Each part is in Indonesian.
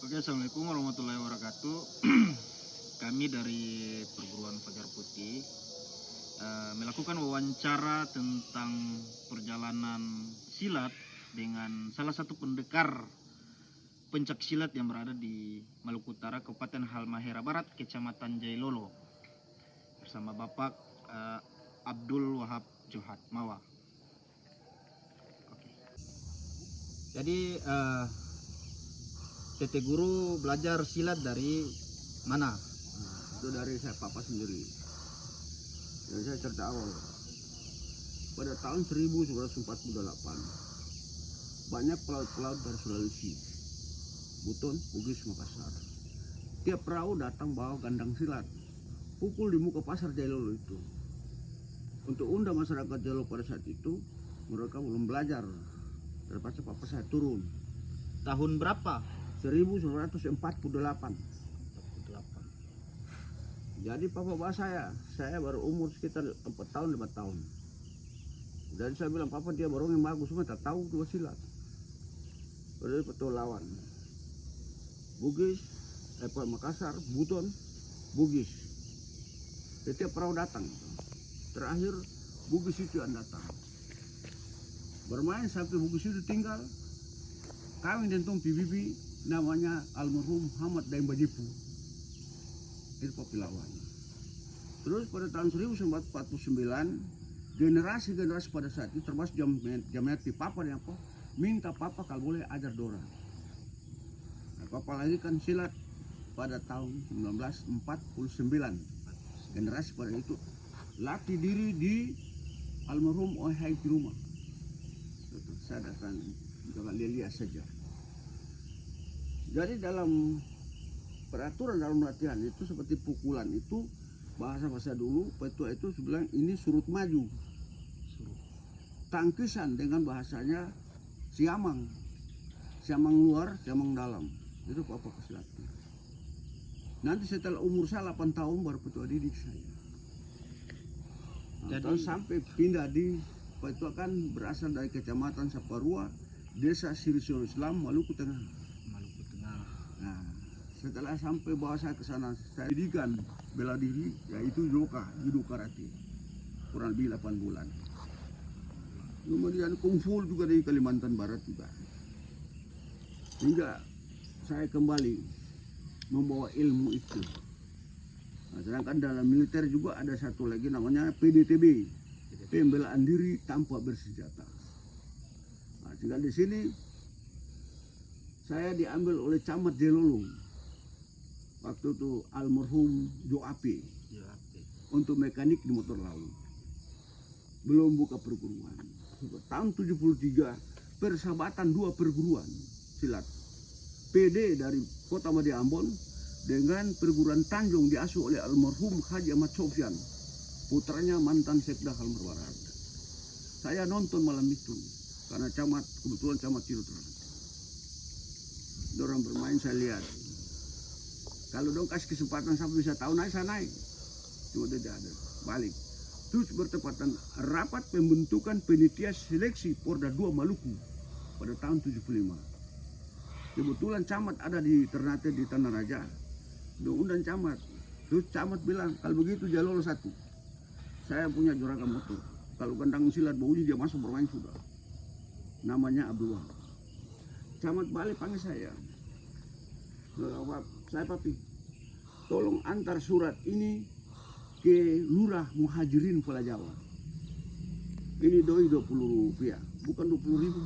Oke, Assalamualaikum warahmatullahi wabarakatuh. Kami dari Perguruan Fajar Putih melakukan wawancara tentang perjalanan silat dengan salah satu pendekar pencak silat yang berada di Maluku Utara, Kabupaten Halmahera Barat, Kecamatan Jailolo, bersama Bapak Abdul Wahab Johad Mawa. Oke. Jadi Tete Guru belajar silat dari mana? Itu dari saya papa sendiri. Jadi saya cerita awal. Pada tahun 1948 banyak pelaut-pelaut dari Sulawesi, Buton, Bugis, Makassar. Tiap perahu datang bawa gandang silat, pukul di muka pasar Jailolo itu. Untuk undang masyarakat Jailolo pada saat itu, mereka belum belajar. Terpaksa papa saya turun. Tahun berapa? 1948. 48. Jadi papa bawa saya baru umur sekitar 4 tahun 5 tahun. Dan saya bilang papa dia baru yang bagus, cuma tak tahu dua silat. Dari petolawan Bugis, Makassar, Buton, Bugis. Setiap perahu datang. Terakhir Bugis itu yang datang. Bermain sampai Bugis itu tinggal. Kami dan Tompi Bibi namanya almarhum Muhammad Daim Bajipu. Itu Papilawan. Terus pada tahun 1949 generasi pada saat itu termasuk Jamiati papa dan apa minta papa kalau boleh ajar dorang. Nah, papa lagi kan silat pada tahun 1949. Generasi pada itu latih diri di almarhum Ohai di rumah. Saya datang jangan lihat saja. Jadi dalam peraturan dalam latihan itu seperti pukulan itu bahasa dulu petua itu bilang ini surut maju. Tangkisan dengan bahasanya siamang luar, siamang dalam. Itu papa kasih latihan. Nanti setelah umur saya 8 tahun baru petua didik saya. Jadi sampai pindah di petua kan berasal dari Kecamatan Saparua, Desa Sirisul Islam, Maluku Tengah. Nah, setelah sampai bawa saya ke sana, saya didikan bela diri, yaitu judo karate, kurang lebih 8 bulan. Kemudian kungfu juga di Kalimantan Barat juga. Hingga saya kembali membawa ilmu itu. Nah, sedangkan dalam militer juga ada satu lagi namanya PDTB, pembelaan diri tanpa bersenjata. Nah, tinggal di sini saya diambil oleh Camat Jailolo waktu itu almarhum Joape untuk mekanik di motor laut. Belum buka perguruan. Tahun 73 persahabatan 2 perguruan silat. PD dari Kota Madi Ambon dengan perguruan Tanjung diasuh oleh almarhum Haji Ahmad Sofyan, putranya mantan Sekda Halmahera Barat. Saya nonton malam itu karena kebetulan camat tidur terang. Dorang bermain saya lihat. Kalau dong kasih kesempatan sampai bisa tahun naik saya naik. Cuma tidak ada balik. Terus bertepatan rapat pembentukan panitia seleksi Porda 2 Maluku pada tahun 75. Kebetulan camat ada di Ternate di Tanah Raja. Dong undang camat. Terus camat bilang kalau begitu Jailolo 1. Saya punya juragan motor. Kalau kandang silat baunya dia masuk bermain sudah. Namanya Abdul Wahab. Camat balik panggil saya. Saya papi, tolong antar surat ini ke Lurah Muhajirin Pulau Jawa. Ini doi 20 rupiah, bukan 20 ribu.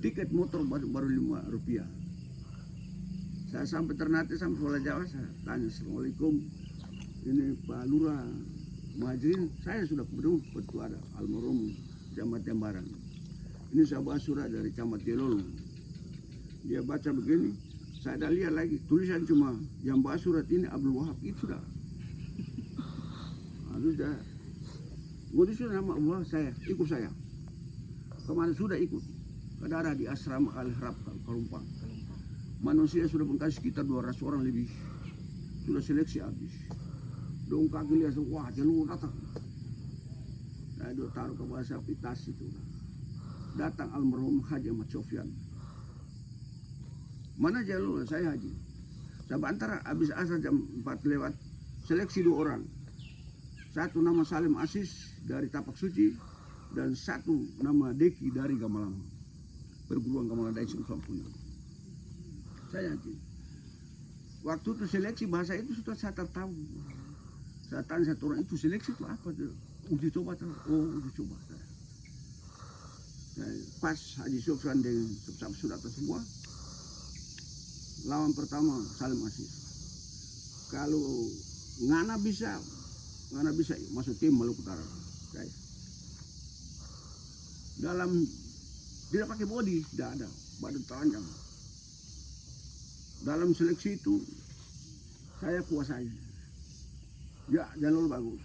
Tiket motor baru 5 rupiah. Saya sampai Ternate sampai Pulau Jawa, saya tanya Assalamualaikum. Ini Pak Lurah Muhajirin, saya sudah ketemu petua ada almarhum Camat Jambaran. Ini saya bawa surat dari Camat Jailolo. Dia baca begini, saya dah lihat lagi tulisan cuma yang bawa surat ini Abdul Wahab itu dah. Sudah, mau disuruh nama Allah saya ikut saya. Kemarin sudah ikut ke daerah di asrama Al-Harab Kalumpang. Manusia sudah mengkasih sekitar 200 orang lebih. Sudah seleksi habis. Dong kaki lihat wah Jailolo datang. Saya taruh ke bahasa pitas itu. Datang almarhum Haji Ahmad Sofyan. Mana jalur saya haji. Sebentar habis asar jam 4 lewat, seleksi 2 orang. Satu nama Salim Asis dari Tapak Suci dan satu nama Deki dari Gamalang. Perguruan Gamalang Dai Sumpunya. Saya haji. Waktu itu seleksi bahasa itu sudah saya tahu. Saya tanya satu orang itu seleksi itu apa tuh? Uji coba tuh. Oh, uji coba. Nah, pas Haji Sofyan dengan sudah atas semua. Lawan pertama Salim Asis. Kalau Ngana bisa masuk tim Maluku Utara. Dalam tidak pakai body, tidak ada badan telanjang. Dalam seleksi itu saya kuasai. Ya, jalur bagus.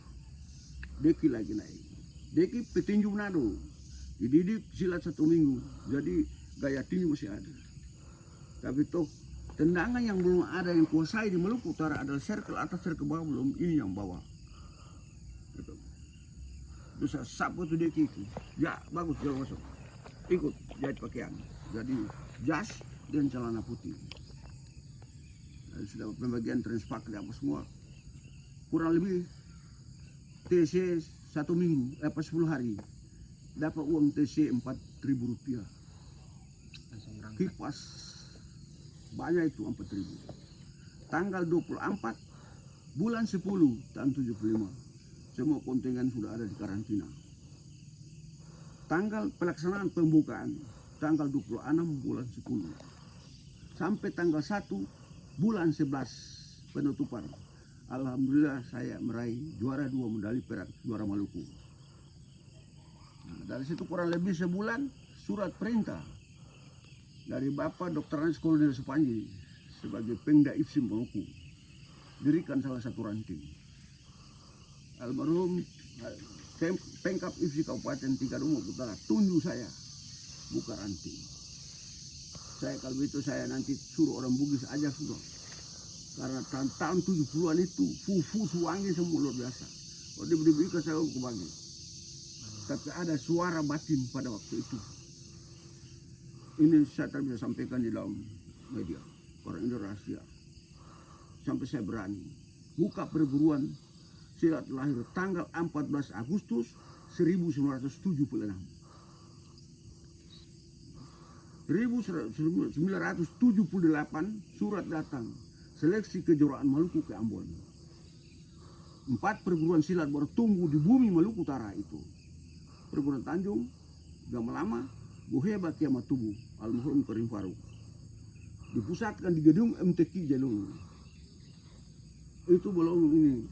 Deki lagi naik. Deki petinju Manado. Dididik silat 1 minggu. Jadi gaya tinju masih ada. Tapi toh tendangan yang belum ada yang kuasai di Maluku Utara adalah circle atas, circle bawah, belum ini yang bawah. Gitu. Terus saya sapu itu Deki itu. Ya, bagus jalur masuk. Ikut jahit pakaian. Jadi jas dan celana putih. Sudah pembagian transpak di apa semua, kurang lebih TC 1 minggu, 10 hari dapat uang TC 4.000 rupiah. Kipas banyak itu 4.000. Tanggal 24 bulan 10 tahun 75 semua kontingen sudah ada di karantina. Tanggal pelaksanaan pembukaan tanggal 26 bulan 10 sampai tanggal 1 bulan 11 penutupan. Alhamdulillah saya meraih juara 2 medali perak, juara Maluku. Nah, dari situ kurang lebih sebulan surat perintah dari Bapak Dr. Anis Kolonel Supanji sebagai Pengda IPSI Maluku dirikan salah satu ranting. Almarhum Pengkap IPSI Kabupaten Tikaduma Utara tunjuk saya buka ranting. Saya kalau itu saya nanti suruh orang Bugis aja sudah. Karena tahun 70-an itu fufu suwangi semua luar biasa. Kalau diberi saya ke bagi. Tapi ada suara batin pada waktu itu. Ini saya tak bisa sampaikan di dalam media. Orang Indonesia. Sampai saya berani. Buka perguruan silat lahir tanggal 14 Agustus 1976. 1978 surat datang seleksi kejuaraan Maluku ke Ambon. 4 perguruan silat baru tumbuh di bumi Maluku Utara itu. Perguruan Tanjung, Gamalama, Buheba, Kiamat Tubuh, Almarhum Karim Faruk. Dipusatkan di gedung MTQ Jalung. Itu belum ini.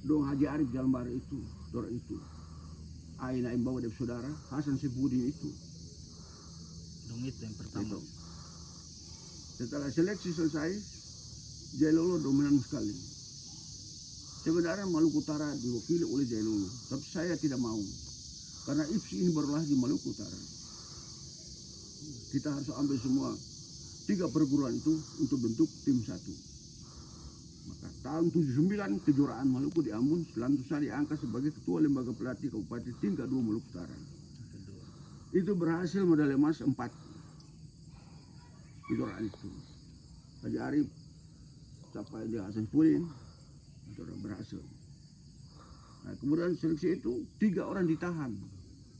Dong Haji Arif Jalmbar itu, orang itu. Aina yang bawa dari saudara, Hasan Sifudin itu. Dong itu yang pertama. Itu. Setelah seleksi selesai, Jailolo dominan sekali. Sebenarnya Maluku Utara diwakili oleh Jailolo, tapi saya tidak mau. Karena IPSI ini baru lahir di Maluku Utara. Kita harus ambil semua 3 perguruan itu untuk bentuk tim 1. Maka tahun 79 kejuaraan Maluku di Ambon, selalu saya diangkat sebagai ketua lembaga pelatih Kabupaten tingkat 2 Maluku Utara. Itu berhasil medali emas 4 kejuaraan itu. Haji Arif sampai dia Hasan Pudin itu berhasil. Nah, kemudian seleksi itu 3 orang ditahan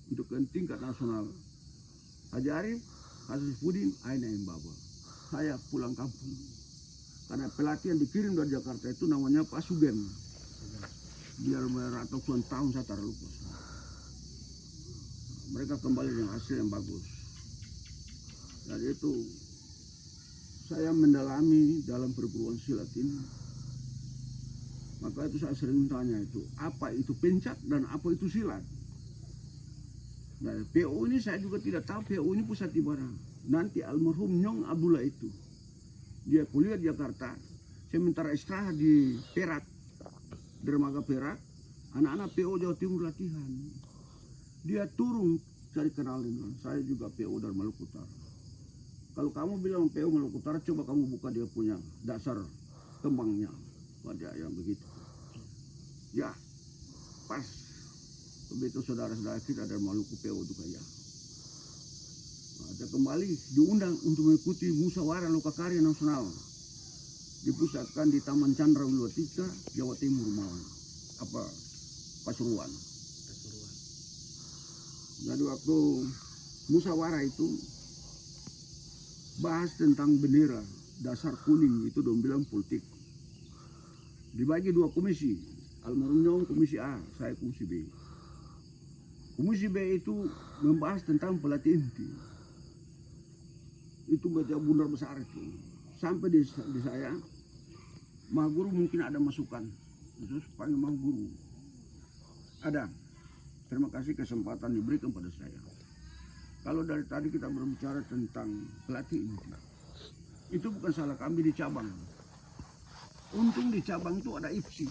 untuk ke tingkat nasional. Haji Arif, Hasan Pudin, Aina Mbaba. Saya pulang kampung karena pelatih yang dikirim dari Jakarta itu namanya Pak Sugen. Dia ratusan tahun saya tak lupa. Mereka kembali dengan hasil yang bagus. Dan itu saya mendalami dalam perguruan silat ini. Maka itu saya sering tanya itu, apa itu pencak dan apa itu silat. Nah, PO ini saya juga tidak tahu PO ini pusat di mana. Nanti almarhum Nyong Abdullah itu, dia kuliah di Jakarta, sementara istirahat di Perak, dermaga Perak, anak-anak PO Jawa Timur latihan. Dia turun cari kenal dengan saya juga PO dari Maluku Utara. Kalau kamu bilang PO Maluku Utara, coba kamu buka dia punya dasar kembangnya pada yang begitu. Ya, pas begitu saudara-saudara kita dari Maluku PO juga ya. Ada kembali diundang untuk mengikuti musyawarah lokakarya nasional dipusatkan di Taman Chandra Wilwatika, Jawa Timur, Malang, Pasuruan. Jadi waktu musyawarah itu bahas tentang bendera dasar kuning, itu dong bilang politik. Dibagi dua komisi, almarhum Nyong komisi A, saya komisi B. Komisi B itu membahas tentang pelatih inti. Itu baca bundar besar itu. Sampai di saya, Maha Guru mungkin ada masukan. Terus panggil Maha Guru. Ada. Terima kasih kesempatan diberikan pada saya. Kalau dari tadi kita berbicara tentang pelatih inti, itu bukan salah kami di cabang. Untung di cabang itu ada IPSI.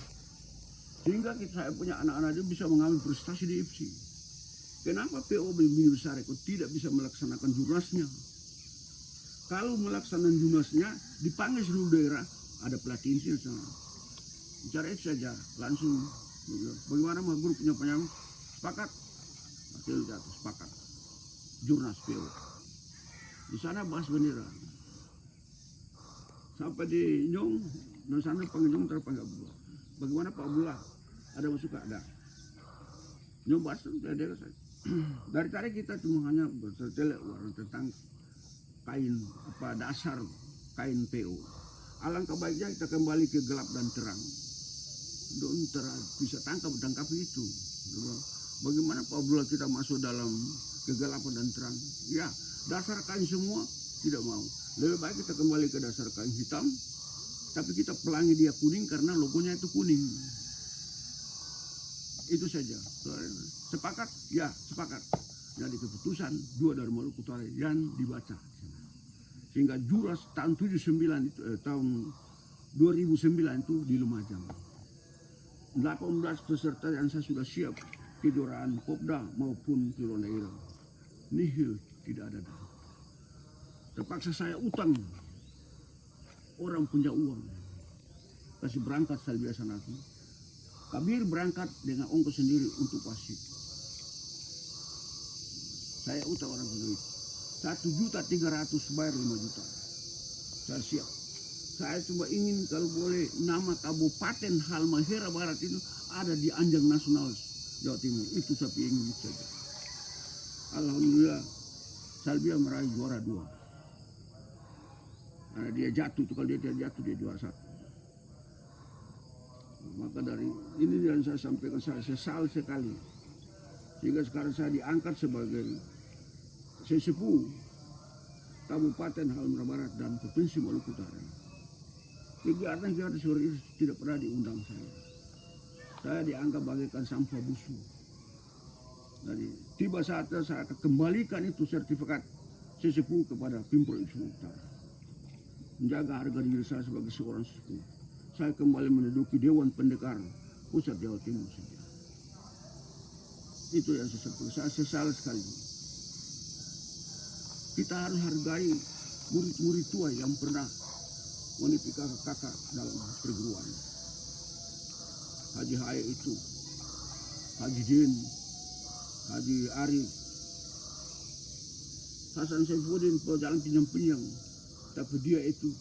Sehingga saya punya anak-anak itu bisa mengambil prestasi di IPSI. Kenapa PO Bumi Besar itu tidak bisa melaksanakan jurnasnya? Kalau melaksanakan jurnasnya, dipanggil seluruh daerah, ada pelatih inti sana. Bicara itu saja, langsung. Bagaimana Maha Guru punya penyambung? Sepakat? Wakil jatuh, sepakat. Jurnas PO. Di sana bahas bendera. Sampai di Nyong, di sana panggil Nyong terpanggil Abdullah. Bagaimana Pak Abdullah? Ada masukan? Ada. Nyong bahas bendera saja. Dari tadi kita cuma hanya bertele tentang kain dasar kain PO. Alangkah baiknya kita kembali ke gelap dan terang. Bisa tangkap itu. Bagaimana Pak Abdullah kita masuk dalam kegelapan dan terang? Ya, dasar kain semua tidak mau. Lebih baik kita kembali ke dasar kain hitam, tapi kita pelangi dia kuning karena logonya itu kuning. Itu saja. Sepakat? Ya, sepakat. Jadi keputusan 2 dari Maluku Utara yang dibaca. Sehingga juras tahun 2009 itu di Lumajang. 18 peserta yang saya sudah siap kejuaraan Popda maupun Pilihan Daerah. Nihil, tidak ada. Terpaksa saya utang. Orang punya uang. Kasih berangkat saya biasa nanti. Kabir berangkat dengan ongkos sendiri untuk wasit. Saya utang orang sendiri. 1.300.000 bayar 5 juta. Saya siap. Saya cuma ingin kalau boleh nama Kabupaten Halmahera Barat itu ada di Anjang Nasional Jawa Timur. Itu saya ingin saja. Alhamdulillah Salbia meraih juara 2. Karena dia jatuh itu, kalau dia tidak jatuh dia juara 1. Maka dari ini yang saya sampaikan, saya sesal sekali. Sehingga sekarang saya diangkat sebagai sesepuh Kabupaten Halmahera Barat dan Provinsi Maluku Utara. Kegiatan seperti itu tidak pernah diundang saya. Saya dianggap bagaikan sampah busuk. Jadi tiba saatnya saya akan kembalikan itu sertifikat sesepuh kepada Pemprov Sulawesi Utara. Menjaga harga diri saya sebagai seorang sesepuh. Saya kembali menduduki Dewan Pendekar Pusat Jawa Timur saja. Itu yang saya sesal sekali. Kita harus hargai murid-murid tua yang pernah meniti kakak dalam perguruan. Haji Hai itu, Haji Din, Haji Arif, Hasan Saifuddin pejalan pinjam-pinjam, tapi dia itu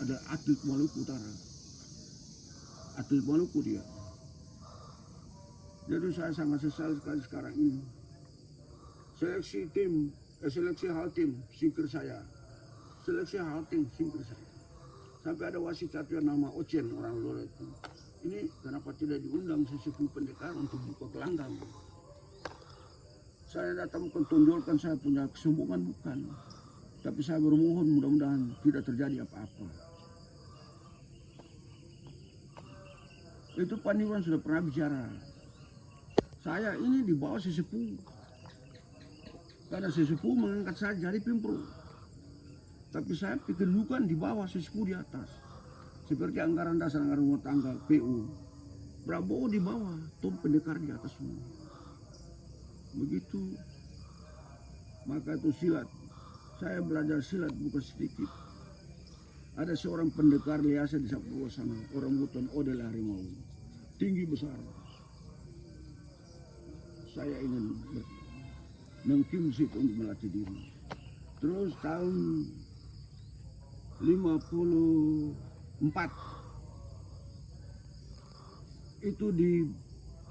ada atlet Maluku Utara, atlet Maluku dia. Jadi saya sangat sesal sekali sekarang ini. Seleksi hal tim singkir saya, seleksi hal tim singkir saya. Sampai ada wasit satu yang nama Ocen orang luar itu. Ini kenapa tidak diundang sesepuh pendekar untuk buka gelanggang? Saya datang mentonjolkan saya punya kesombongan bukan. Tapi saya bermohon mudah-mudahan tidak terjadi apa-apa. Itu Pak Niwan sudah pernah bicara. Saya ini di bawah sesepuh. Karena sesepuh mengangkat saya jadi Pemprov. Tapi saya kedudukan di bawah, sesepuh di atas. Seperti anggaran dasar, anggaran rumah tangga, PU. Prabowo di bawah, Tom pendekar di atas semua. Begitu. Maka itu silat. Saya belajar silat bukan sedikit. Ada seorang pendekar liasa di Sapurwa sana, orang hutan Odel Harimau. Tinggi besar. Saya ingin mengkimsit untuk melatih diri. Terus tahun 54 itu di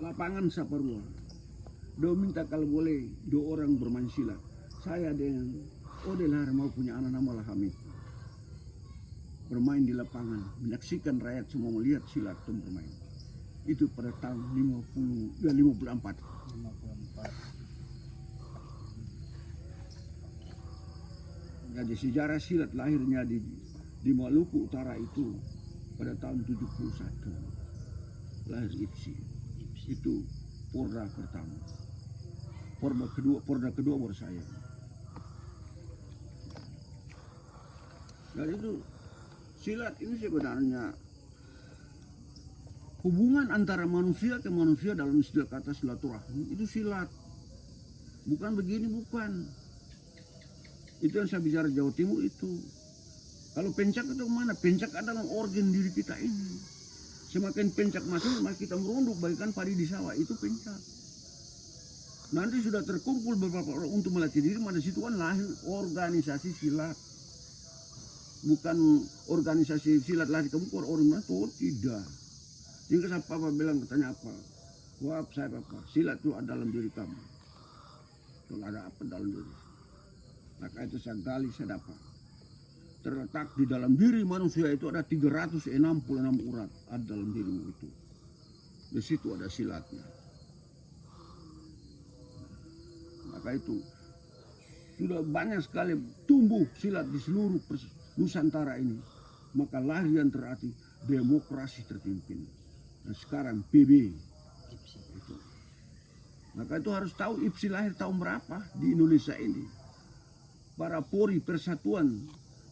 lapangan Saparua. Dia minta kalau boleh 2 orang bermain silat. Saya dengan Odelar mau punya anak nama Lahami. Bermain di lapangan, menyaksikan rakyat semua melihat silat itu bermain. Itu pada tahun 54. Jadi sejarah silat lahirnya di Maluku Utara itu pada tahun 71. Lahir IPSI. Itu Porda pertama. Porda kedua baru saya. Dan itu silat ini sebenarnya hubungan antara manusia ke manusia dalam istilah kata silaturahmi itu silat. Bukan begini, bukan. Itu yang saya bicara Jawa Timur itu. Kalau pencak itu mana? Pencak adalah organ diri kita ini. Semakin pencak masuk, maka kita merunduk bagikan padi di sawah. Itu pencak. Nanti sudah terkumpul beberapa orang untuk melatih diri, pada situ kan lahir organisasi silat. Bukan organisasi silat lahir kamu orang mana tuh tidak. Jika saya papa bilang katanya apa? Wah saya papa, silat itu ada dalam diri kamu. Kalau ada apa dalam diri? Maka itu saya gali, saya dapat. Terletak di dalam diri manusia itu ada 366 urat ada dalam dirimu itu. Di situ ada silatnya. Maka itu sudah banyak sekali tumbuh silat di seluruh Nusantara ini. Maka lahir yang terarti demokrasi terpimpin. Dan sekarang PB. Itu. Maka itu harus tahu IPSI lahir tahun berapa di Indonesia ini. Para Polri Persatuan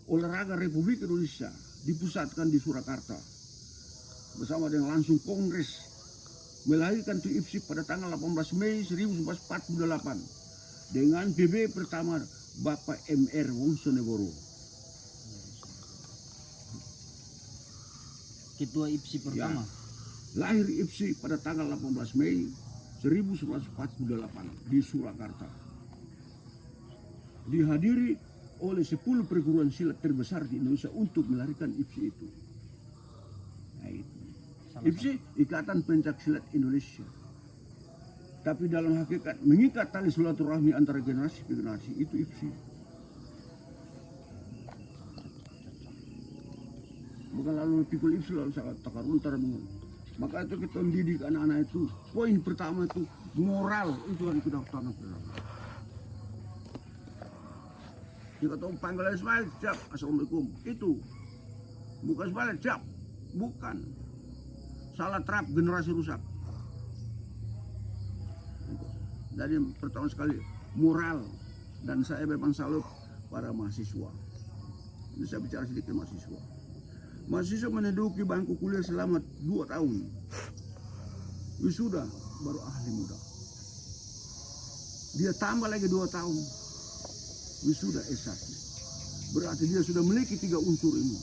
Olahraga Republik Indonesia dipusatkan di Surakarta bersama dengan langsung Kongres melahirkan itu IPSI pada tanggal 18 Mei 1948 dengan PB pertama Bapak MR Wongsonegoro. Ketua IPSI pertama. Ya, lahir IPSI pada tanggal 18 Mei 1948 di Surakarta. Dihadiri oleh 10 perguruan silat terbesar di Indonesia untuk melahirkan IPSI itu. Nah, itu. IPSI Ikatan Pencak Silat Indonesia. Tapi dalam hakikat mengikat tali silaturahmi antara generasi ke generasi itu IPSI. Bukan lalu pikul IPSI lalu sangat takar untar dengan. Maka itu kita mendidik anak-anak itu. Poin pertama itu moral itu yang kita utamakan pertama. Jika tahu panggil Ismail, siap. Assalamualaikum. Itu. Bukan Ismail, siap. Bukan. Salah terap, generasi rusak. Jadi pertama sekali, moral. Dan saya memang salut para mahasiswa. Ini saya bicara sedikit mahasiswa. Mahasiswa menduduki bangku kuliah selama 2 tahun. Wisuda, baru ahli muda. Dia tambah lagi 2 tahun. Wisuda S1. Berarti dia sudah memiliki 3 unsur ini.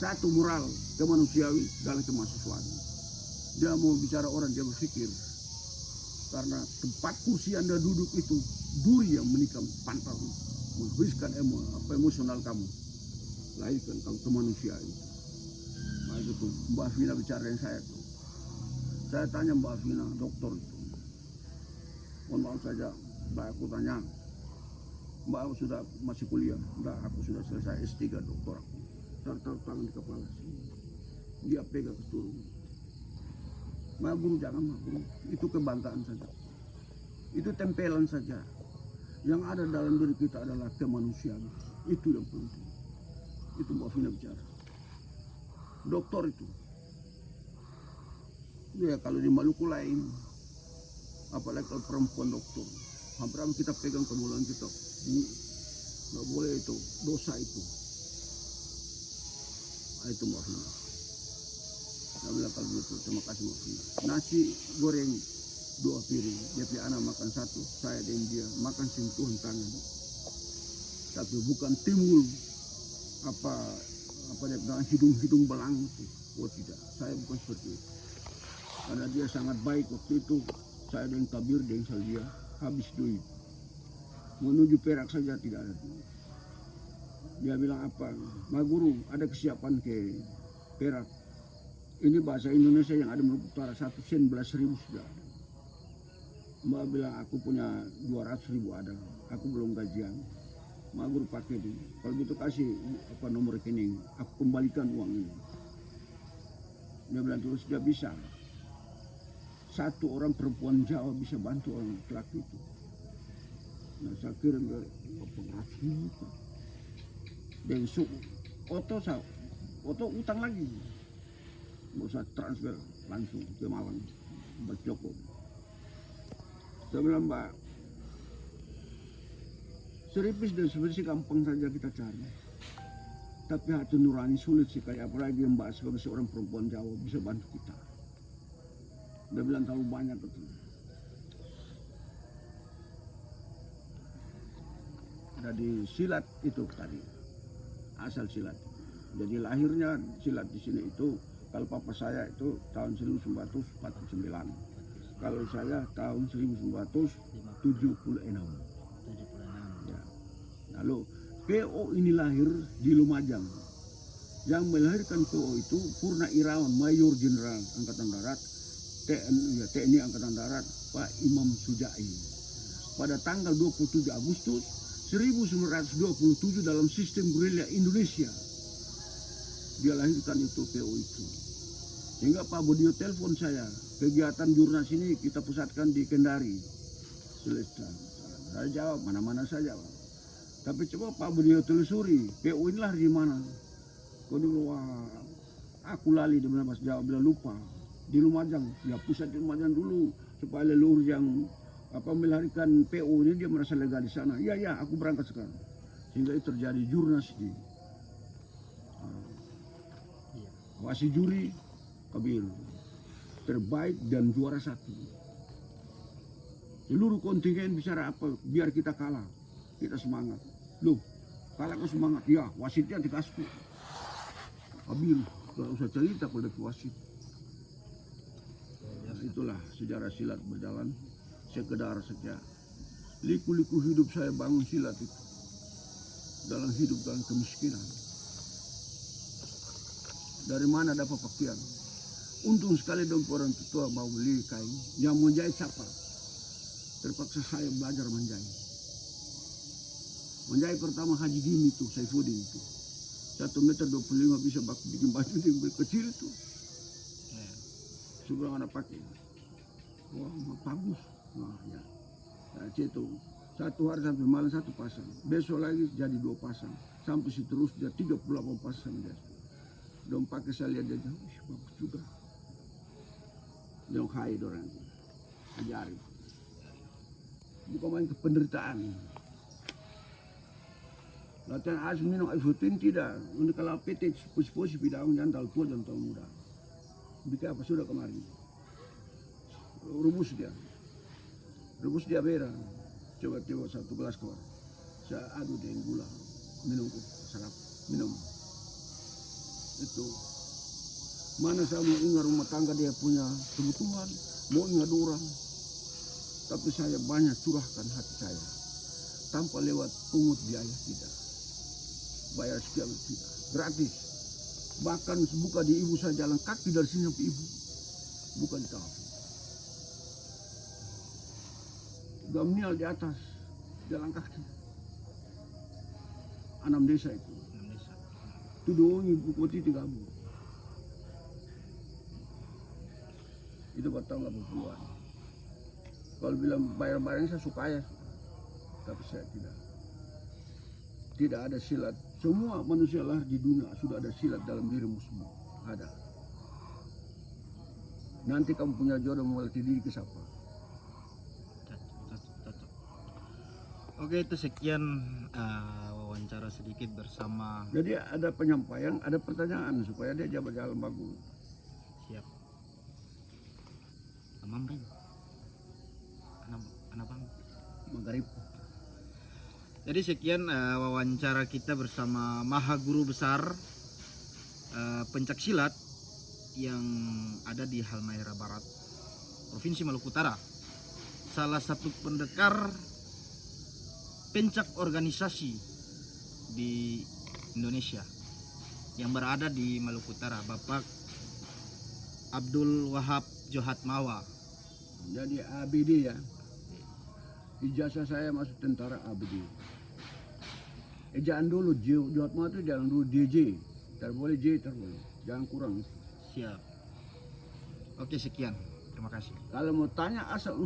1 moral, kemanusiawi, dan kemahasiswaan. Dia mau bicara orang dia berpikir. Karena tempat kursi Anda duduk itu duri yang menikam pantat, menghabiskan emosional kamu. Lahirkan kamu kemanusiaan. Nah itu Mbak Vina bicara dengan saya tuh. Saya tanya Mbak Vina, dokter itu. Mohon maaf saja, Mbak aku tanya. Mbak aku sudah masih kuliah, enggak aku sudah selesai S3 doktor aku. Taruh tangan di kepala sini. Dia pegang ke turun. Mbak guru jangan Mbak guru, itu kebanggaan saja. Itu tempelan saja. Yang ada dalam diri kita adalah kemanusiaan. Itu yang penting. Itu Mbak Vina bicara. Dokter itu. Ya kalau di Maluku lain, apalagi kalau perempuan dokter. Hampir kita pegang kemuliaan kita. Nggak boleh itu, dosa itu. Nah, itu Mbak Vina. Saya bilang kalau begitu, terima kasih Mbak Vina. Nasi goreng 2 piring, dia punya anak makan 1, saya dan dia makan sentuhan tangan. Tapi bukan timbul apa dia bilang hidung belang itu. Oh tidak, saya bukan seperti itu. Karena dia sangat baik waktu itu, saya dengan Kabir dengan Saldia habis duit. menuju Perak saja tidak ada. Dia bilang apa? Ma Guru, ada kesiapan ke Perak. Ini bahasa Indonesia yang ada menurut utara 111.000 sudah ada. Mbak bilang aku punya 200.000 ada. Aku belum gajian. Ma Guru pakai itu. Kalau gitu kasih apa nomor rekening. Aku kembalikan uang ini. Dia bilang terus dia bisa. Satu orang perempuan Jawa bisa bantu orang laki itu. Nah saya kira dia apa itu. Dan Oto utang lagi. Nggak usah transfer langsung ke Malang. Mbak Joko. Saya bilang Mbak, seripis dan sebersih gampang saja kita cari. Tapi hati nurani sulit sih, kayak apalagi Mbak sebagai seorang perempuan Jawa bisa bantu kita. Dia bilang terlalu banyak itu. Jadi silat itu tadi, asal silat. Jadi lahirnya silat di sini itu, kalau papa saya itu tahun 1949. Kalau saya tahun 1976. Ya. Lalu PO ini lahir di Lumajang. Yang melahirkan PO itu Purna Irawan Mayor Jenderal Angkatan Darat TNI Angkatan Darat Pak Imam Sujai. Pada tanggal 27 Agustus 1927 dalam sistem gerilya Indonesia. Dia lahirkan itu PO itu. Sehingga Pak Budio telepon saya, kegiatan jurnas ini kita pusatkan di Kendari. Selesai. Saya jawab mana-mana saja. Tapi coba Pak Budio telusuri, PO ini lahir di mana? Kau dulu, wah, aku lali di mana Mas jawab, bila lupa. Di Lumajang, ya pusat di Lumajang dulu. Supaya leluhur yang melahirkan PO ini dia merasa lega di sana. Iya, aku berangkat sekarang. Sehingga itu terjadi jurnas di wasit juri Kabir terbaik dan juara 1. Seluruh kontingen bicara apa? Biar kita kalah, kita semangat. Loh, kalah kok semangat? Ya, wasitnya dikasih. Kabir, gak usah cerita kalau dari wasit. Nah, itulah sejarah silat berjalan. Sekedar saja liku-liku hidup saya bangun silat itu dalam hidup dalam kemiskinan. Dari mana dapat pakaian? Untung sekali dong orang tua mau beli kain. Yang menjahit siapa? Terpaksa saya belajar menjahit. Menjahit pertama Haji Dini itu, Saifuddin itu. 1,25 meter bisa bikin baju yang kecil itu. Seberang anak pakai. Wah, bagus. Nah, ya. Nah, itu 1 hari sampai malam 1 pasang. Besok lagi jadi 2 pasang. Sampai seterusnya 38 pasang dia. Dong pakai saya lihat dia, bagus juga. Dong hai orang ajari. Bukan main ke penderitaan. Latihan as minum air putih tidak. Untuk kalau PT posisi bidang jangan terlalu tua dan terlalu muda. Bikin apa sudah kemarin. Rebus dia merah. Coba 1 gelas keluar. Saya aduk dengan gula. Minum sarap. Minum. Itu. Mana saya mau ingat rumah tangga dia punya kebutuhan. Mau ingat orang. Tapi saya banyak curahkan hati saya. Tanpa lewat pungut biaya tidak. Bayar sekian tidak. Gratis. Bahkan buka di ibu saya jalan kaki dari sini sampai ibu. Bukan di telepon. Gamnial di atas jalan kaki. 6 desa itu. 6 desa. Itu doang ibu kota 3 abu. Itu pada tahun 80-an. Kalau bilang bayar-bayarnya saya suka ya. Tapi saya tidak. Tidak ada silat. Semua manusia lahir di dunia sudah ada silat dalam dirimu semua. Ada. Nanti kamu punya jodoh melatih diri ke siapa? Oke, itu sekian wawancara sedikit bersama. Jadi ada penyampaian, ada pertanyaan supaya dia jalan bagus. Siap. Amam Ring. Anak bang. Maghrib. Jadi sekian wawancara kita bersama Maha Guru Besar Pencak Silat yang ada di Halmahera Barat, Provinsi Maluku Utara. Salah satu pendekar pencak organisasi di Indonesia yang berada di Maluku Utara, Bapak Abdul Wahab Johat Mawa. Jadi ABD ya. Ijazah saya masuk tentara ABD. Jangan dulu Johat Mawa itu jangan dulu DJ. Terboleh J, terboleh. Jangan kurang. Siap. Oke, sekian. Terima kasih. Kalau mau tanya asal